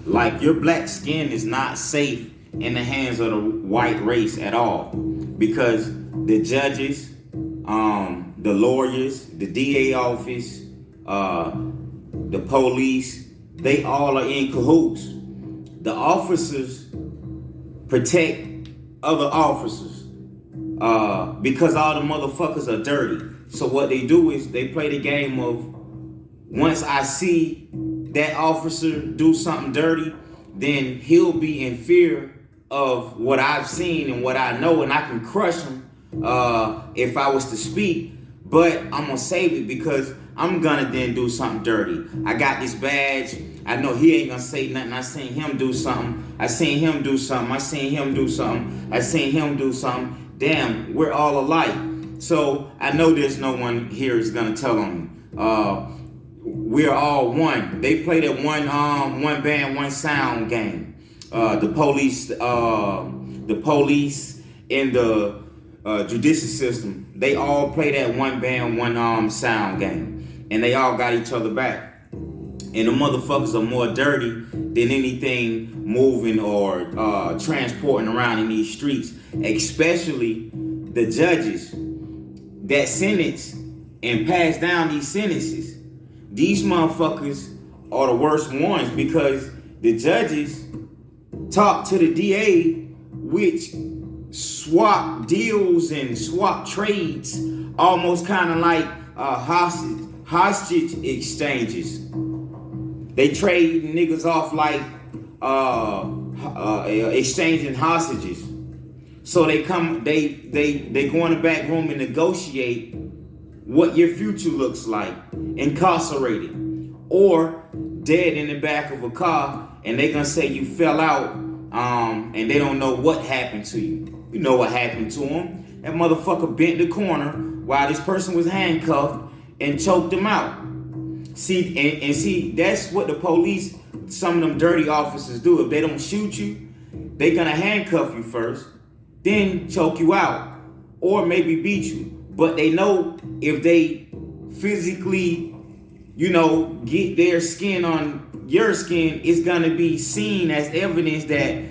Like, your black skin is not safe in the hands of the white race at all, because the judges, the lawyers, the DA office, the police, they all are in cahoots. The officers protect other officers because all the motherfuckers are dirty. So what they do is they play the game of, once I see that officer do something dirty, then he'll be in fear of what I've seen and what I know, and I can crush him if I was to speak. But I'm gonna save it because I'm gonna then do something dirty. I got this badge. I know he ain't gonna say nothing. I seen him do something. I seen him do something. I seen him do something. I seen him do something. Damn, we're all alike. So I know there's no one here is gonna tell on me. We're all one. They play that one band, one sound game. The police in the judicial system, they all play that one band, one sound game, and they all got each other back. And the motherfuckers are more dirty than anything moving or transporting around in these streets, especially the judges that sentence and pass down these sentences. These motherfuckers are the worst ones because the judges talk to the DA, which swap deals and swap trades, almost kind of like hostage exchanges. They trade niggas off like exchanging hostages. So they go in the back room and negotiate what your future looks like, incarcerated or dead in the back of a car, and they gonna say you fell out, and they don't know what happened to you. You know what happened to him. That motherfucker bent the corner while this person was handcuffed and choked him out. See, that's what the police, some of them dirty officers do. If they don't shoot you, they gonna handcuff you first, then choke you out, or maybe beat you. But they know if they physically, get their skin on your skin, it's gonna be seen as evidence that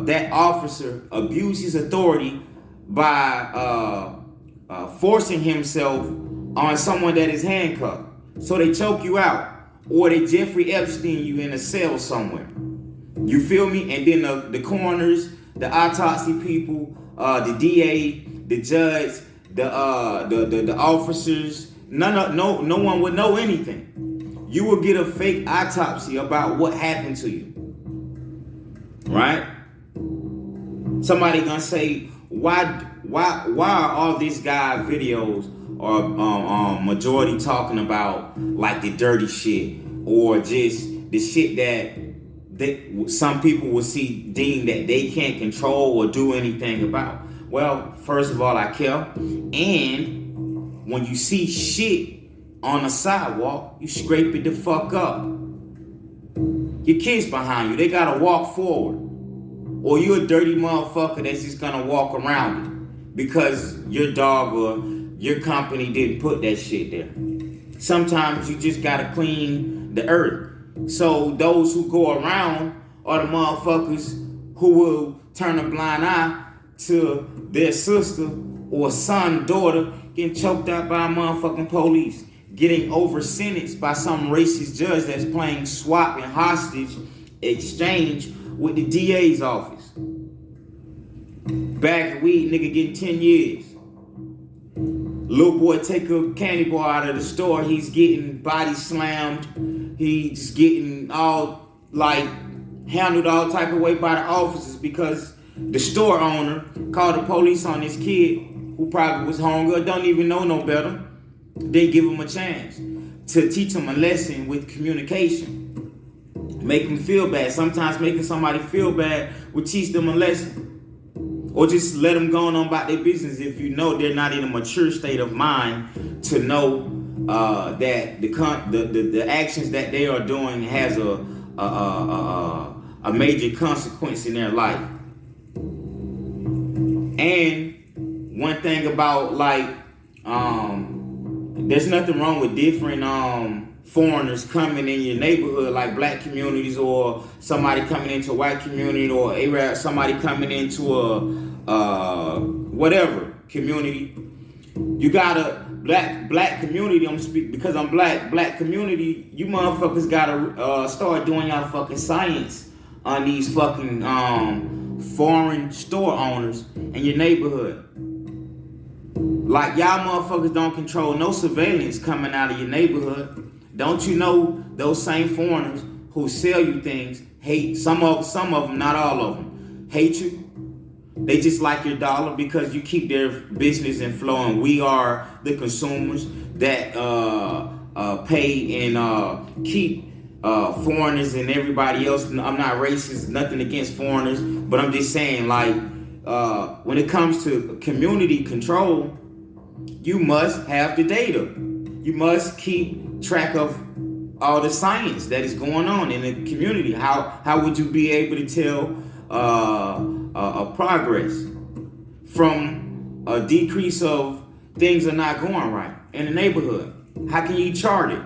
that officer abused his authority by forcing himself on someone that is handcuffed. So they choke you out, or they Jeffrey Epstein you in a cell somewhere. You feel me? And then the coroners, the autopsy people, the DA, the judge, the officers, no one would know anything. You will get a fake autopsy about what happened to you, right? Somebody gonna say, why are all these guy videos or majority talking about like the dirty shit or just the shit that some people will deem that they can't control or do anything about? Well, first of all, I care. And when you see shit on the sidewalk, you scrape it the fuck up. Your kids behind you, they gotta walk forward. Or you a dirty motherfucker that's just gonna walk around it because your dog or your company didn't put that shit there. Sometimes you just gotta clean the earth. So those who go around are the motherfuckers who will turn a blind eye to their sister or son, daughter getting choked out by a motherfucking police, getting over sentenced by some racist judge that's playing swap and hostage exchange with the DA's office. Bag of weed, nigga getting 10 years. Little boy take a candy bar out of the store, he's getting body slammed. He's getting all like handled all type of way by the officers because the store owner called the police on this kid who probably was hungry or don't even know no better. Didn't give him a chance to teach him a lesson with communication. Make him feel bad. Sometimes making somebody feel bad will teach them a lesson. Or just let them go on about their business if you know they're not in a mature state of mind to know that the actions that they are doing has a major consequence in their life. And one thing about like there's nothing wrong with different foreigners coming in your neighborhood, like black communities, or somebody coming into a white community, or Arab, somebody coming into a whatever community. You got a black community. I'm speak because I'm black community. You motherfuckers gotta start doing y'all fucking science on these fucking foreign store owners in your neighborhood. Like, y'all motherfuckers don't control no surveillance coming out of your neighborhood. Don't you know those same foreigners who sell you things hate some of them, not all of them, hate you? They just like your dollar because you keep their business in flow, and we are the consumers that pay and keep foreigners and everybody else. I'm not racist, nothing against foreigners, but I'm just saying, like, when it comes to community control, you must have the data. You must keep track of all the science that is going on in the community. How would you be able to tell a progress from a decrease of things are not going right in the neighborhood? How can you chart it?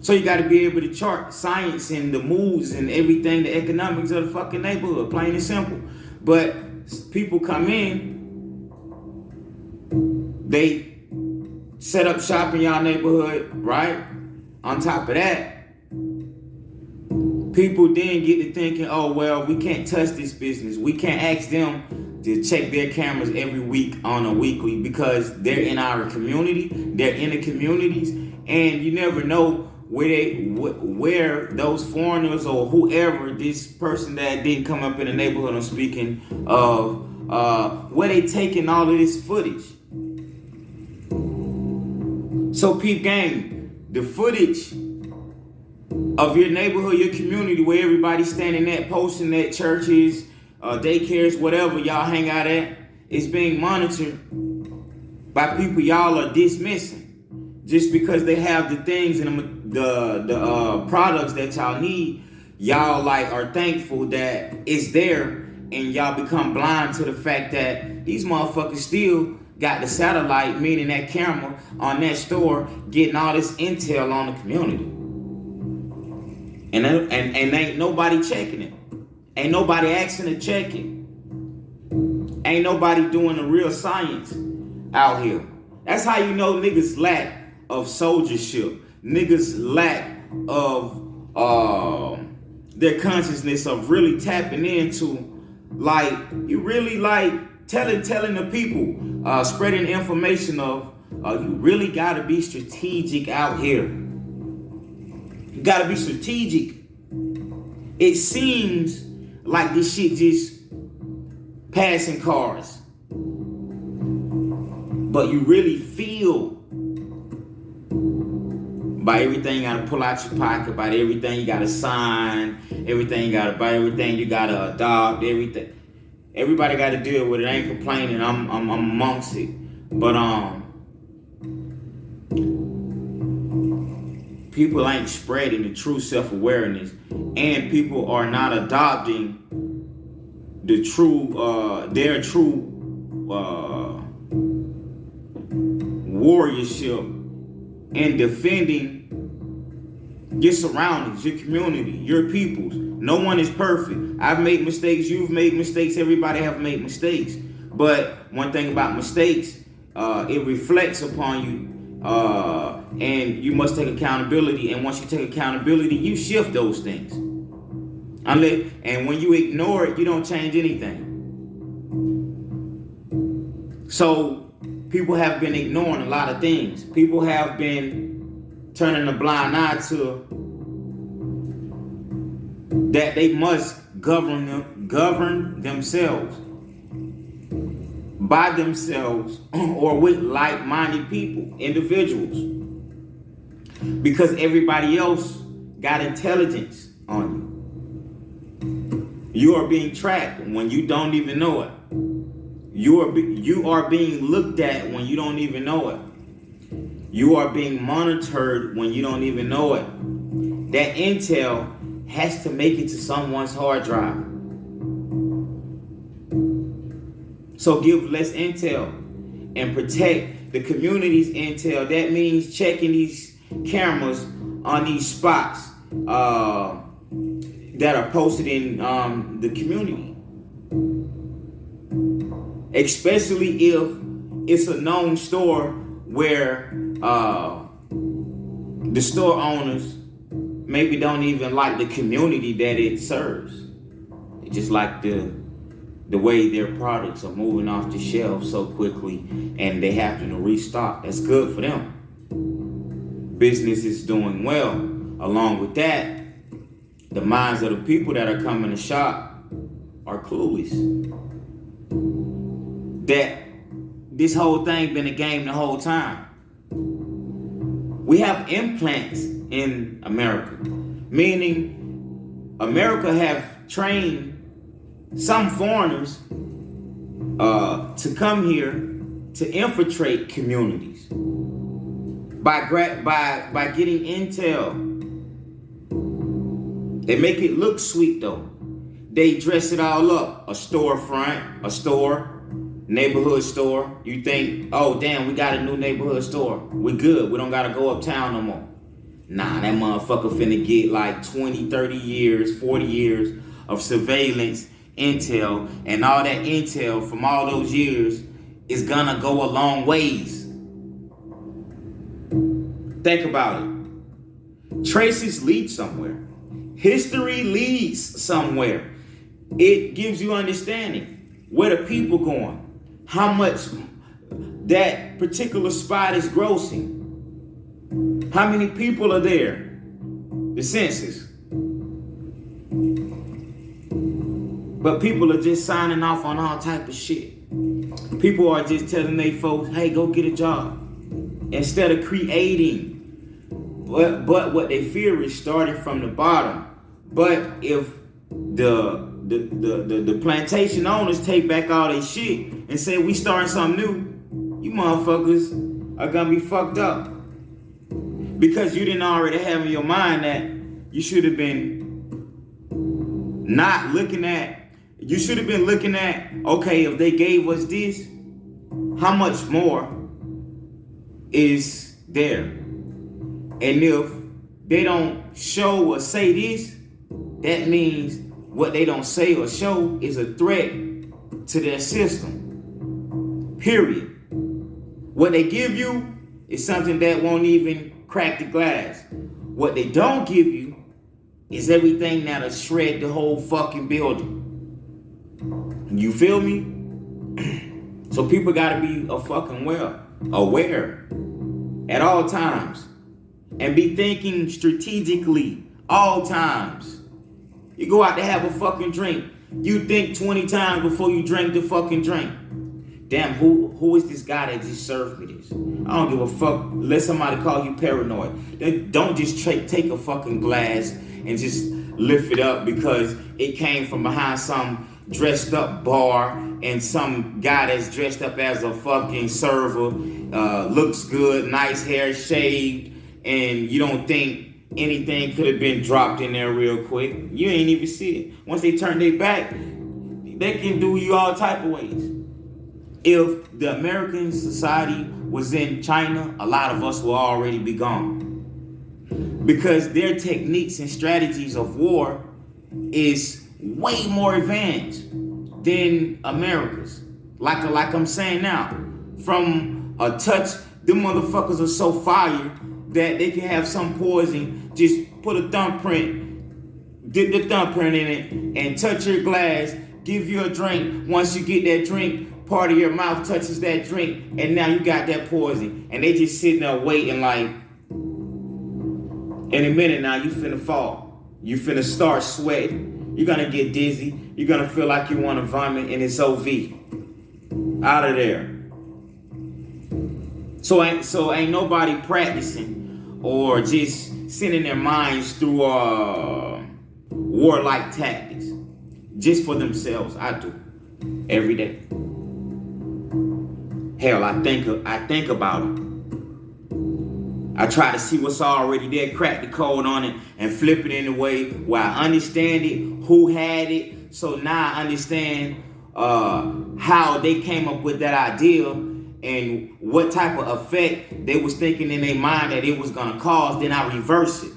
So you got to be able to chart science and the moves and everything, the economics of the fucking neighborhood, plain and simple. But people come in, they set up shop in y'all neighborhood, right? On top of that, people then get to thinking, oh, well, we can't touch this business. We can't ask them to check their cameras every week on a weekly because they're in our community. They're in the communities, and you never know where those foreigners or whoever, this person that didn't come up in the neighborhood I'm speaking of, where they taking all of this footage. So peep game, the footage of your neighborhood, your community, where everybody's standing at, posting at churches, daycares, whatever y'all hang out at, is being monitored by people y'all are dismissing just because they have the things and the products that y'all need. Y'all like are thankful that it's there, and y'all become blind to the fact that these motherfuckers still got the satellite, meaning that camera on that store, getting all this intel on the community. And ain't nobody checking it. Ain't nobody asking to check it. Ain't nobody doing the real science out here. That's how you know niggas lack of soldiership. Niggas lack of their consciousness of really tapping into, like, you really like telling the people, spreading information of, you really gotta be strategic out here. You gotta be strategic. It seems like this shit just passing cars, but you really feel by everything you gotta pull out your pocket, by everything you gotta sign, everything you gotta buy, everything you gotta adopt, everything. Everybody got to deal with it. I ain't complaining. I'm amongst it. But people ain't spreading the true self-awareness, and people are not adopting the true their true warriorship and defending your surroundings, your community, your peoples. No one is perfect. I've made mistakes. You've made mistakes. Everybody have made mistakes. But one thing about mistakes, it reflects upon you, and you must take accountability. And once you take accountability, you shift those things. And when you ignore it, you don't change anything. So people have been ignoring a lot of things. People have been turning a blind eye to that they must govern themselves by themselves or with like-minded people, individuals, because everybody else got intelligence on you. You are being tracked when you don't even know it. You are being looked at when you don't even know it. You are being monitored when you don't even know it. That intel has to make it to someone's hard drive. So give less intel and protect the community's intel. That means checking these cameras on these spots that are posted in the community, especially if it's a known store where the store owners maybe don't even like the community that it serves. They just like the way their products are moving off the shelf so quickly and they have to restock. That's good for them. Business is doing well. Along with that, the minds of the people that are coming to shop are clueless. That this whole thing been a game the whole time. We have implants in America, meaning America have trained some foreigners to come here to infiltrate communities by getting intel. They make it look sweet though. They dress it all up. A storefront, a store, neighborhood store. You think, oh damn, we got a new neighborhood store. We good. We don't gotta go uptown no more. Nah, that motherfucker finna get like 20, 30 years, 40 years of surveillance intel, and all that intel from all those years is gonna go a long ways. Think about it. Traces lead somewhere. History leads somewhere. It gives you understanding where the people going, how much that particular spot is grossing, how many people are there, the census. But people are just signing off on all type of shit. People are just telling their folks, hey, go get a job, instead of creating. But what they fear is starting from the bottom. But if the plantation owners take back all their shit and say we starting something new, you motherfuckers are gonna be fucked up. Because you didn't already have in your mind that you should have been looking at, okay, if they gave us this, how much more is there? And if they don't show or say this, that means what they don't say or show is a threat to their system. Period. What they give you is something that won't even crack the glass. What they don't give you is everything that'll shred the whole fucking building. You feel me? So people gotta be aware at all times. And be thinking strategically all times. You go out to have a fucking drink. You think 20 times before you drink the fucking drink. Damn, who is this guy that just served me this? I don't give a fuck. Let somebody call you paranoid. Don't just take a fucking glass and just lift it up because it came from behind some dressed up bar and some guy that's dressed up as a fucking server, looks good, nice hair, shaved, and you don't think anything could have been dropped in there real quick. You ain't even see it. Once they turn their back, they can do you all type of ways. If the American society was in China, a lot of us will already be gone. Because their techniques and strategies of war is way more advanced than America's. Like I'm saying now, from a touch, them motherfuckers are so fire that they can have some poison, just put a thumbprint, dip the thumbprint in it, and touch your glass, give you a drink. Once you get that drink, part of your mouth touches that drink, and now you got that poison. And they just sitting there waiting like, in a minute now, you finna fall. You finna start sweating. You're gonna get dizzy. You're gonna feel like you wanna vomit, and it's OV. Out of there. So ain't nobody practicing or just sending their minds through warlike tactics just for themselves. I do every day. Hell, I think about it. I try to see what's already there, crack the code on it, and flip it in a way where I understand it, who had it. So now I understand how they came up with that idea and what type of effect they was thinking in their mind that it was gonna cause. Then I reverse it.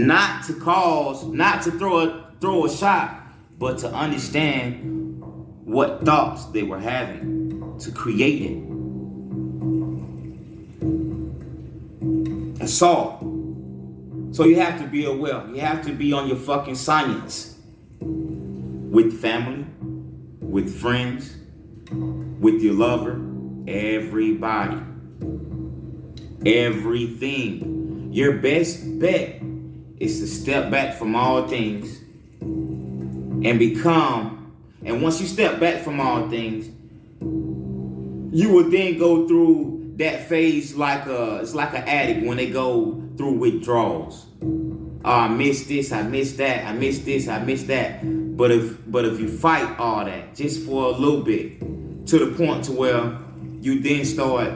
not to cause, not to throw a shot, but to understand what thoughts they were having to create it. That's all. So you have to be aware. You have to be on your fucking science. With family, with friends, with your lover, everybody. Everything. Your best bet is to step back from all things and become, and once you step back from all things, you will then go through that phase it's like an addict when they go through withdrawals. Oh, I miss this, I miss that, I miss this, I miss that. But if you fight all that just for a little bit, to the point to where you then start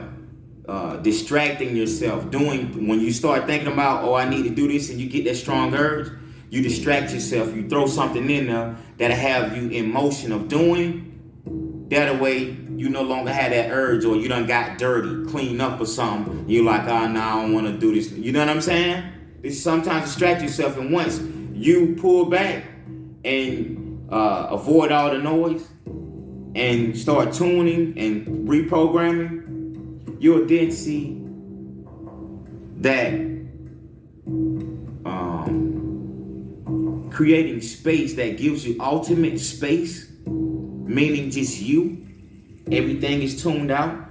distracting yourself, when you start thinking about, oh, I need to do this, and you get that strong urge, you distract yourself. You throw something in there that'll have you in motion of doing. That way, you no longer have that urge, or you done got dirty, clean up or something. You're like, oh, no, I don't want to do this. You know what I'm saying? It's sometimes distract yourself, and once you pull back and avoid all the noise and start tuning and reprogramming, you'll then see that creating space that gives you ultimate space, meaning just you, everything is tuned out,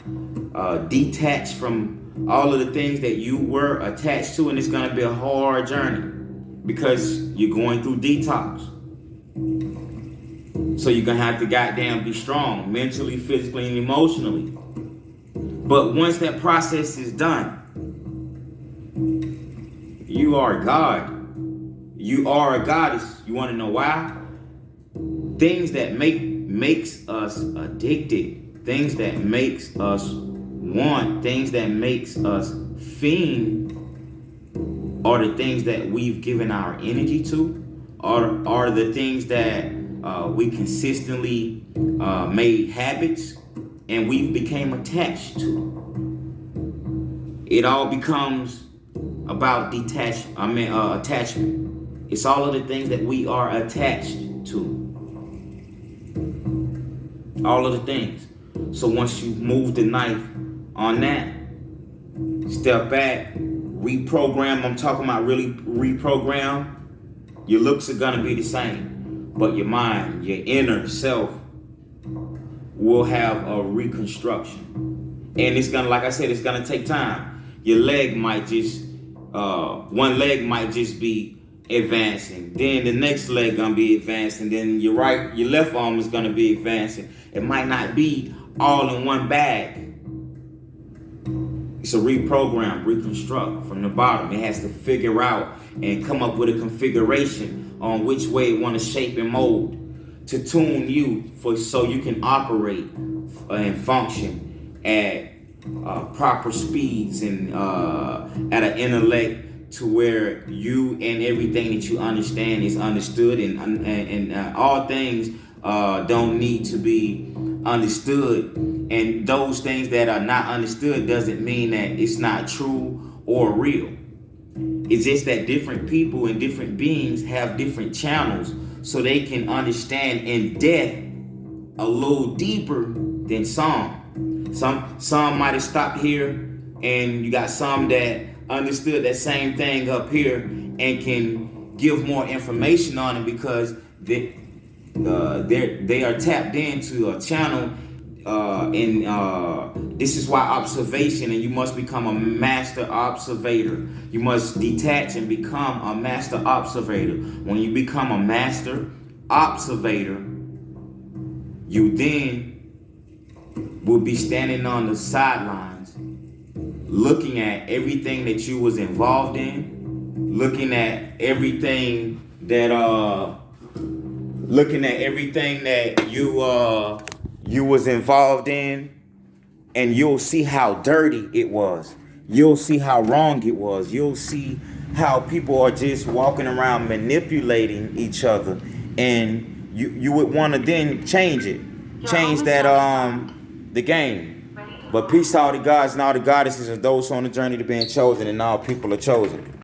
detached from all of the things that you were attached to, and it's going to be a hard journey because you're going through detox. So you're going to have to goddamn be strong mentally, physically, and emotionally. But once that process is done, you are God. You are a goddess. You want to know why? Things that makes us addicted, things that makes us want, things that makes us fiend are the things that we've given our energy to, are the things that we consistently made habits and we've became attached to. It all becomes about attachment. It's all of the things that we are attached to. All of the things. So once you move the knife on that, step back, reprogram. I'm talking about really reprogram. Your looks are gonna be the same, but your mind, your inner self will have a reconstruction. And it's gonna, like I said, it's gonna take time. Your leg might just, one leg might just be advancing. Then the next leg gonna be advancing. Then your left arm is gonna be advancing. It might not be all in one bag. It's a reprogram, reconstruct from the bottom. It has to figure out and come up with a configuration on which way it want to shape and mold to tune you so you can operate and function at proper speeds and at an intellect to where you and everything that you understand is understood, and all things don't need to be understood, and those things that are not understood doesn't mean that it's not true or real. It's just that different people and different beings have different channels so they can understand in depth a little deeper than some. Some might have stopped here, and you got some that understood that same thing up here and can give more information on it because they are tapped into a channel, and this is why observation, and you must become a master observator. You must detach and become a master observator. When you become a master observator, you then will be standing on the sidelines looking at everything that you was involved in, looking at everything that you was involved in, and you'll see how dirty it was. You'll see how wrong it was. You'll see how people are just walking around manipulating each other, and you would want to then change that the game. But peace to all the gods and all the goddesses and those on the journey to being chosen, and all people are chosen.